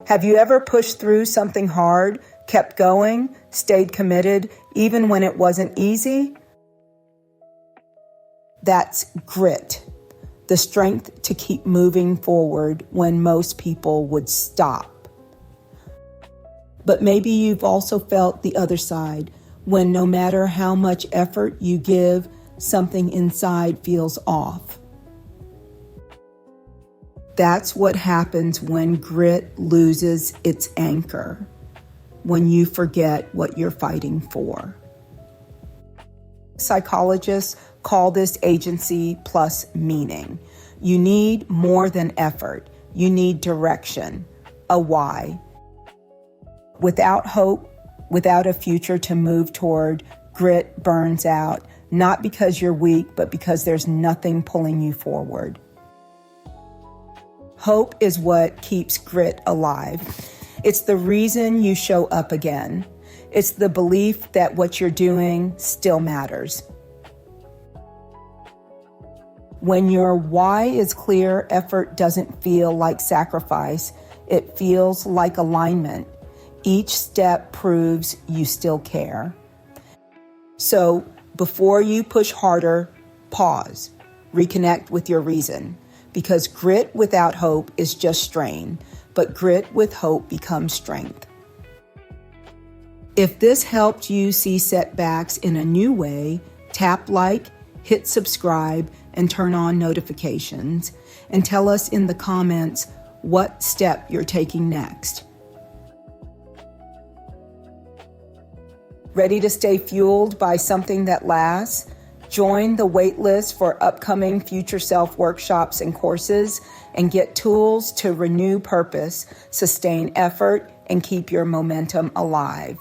Have you ever pushed through something hard, kept going, stayed committed, even when it wasn't easy? That's grit, the strength to keep moving forward when most people would stop. But maybe you've also felt the other side, when no matter how much effort you give, something inside feels off. That's what happens when grit loses its anchor, when you forget what you're fighting for. Psychologists call this agency plus meaning. You need more than effort. You need direction, a why. Without hope, without a future to move toward, grit burns out, not because you're weak, but because there's nothing pulling you forward. Hope is what keeps grit alive. It's the reason you show up again. It's the belief that what you're doing still matters. When your why is clear, effort doesn't feel like sacrifice. It feels like alignment. Each step proves you still care. So before you push harder, pause, reconnect with your reason. Because grit without hope is just strain, but grit with hope becomes strength. If this helped you see setbacks in a new way, tap like, hit subscribe, and turn on notifications, and tell us in the comments what step you're taking next. Ready to stay fueled by something that lasts? Join the waitlist for upcoming Future Self workshops and courses, and get tools to renew purpose, sustain effort, and keep your momentum alive.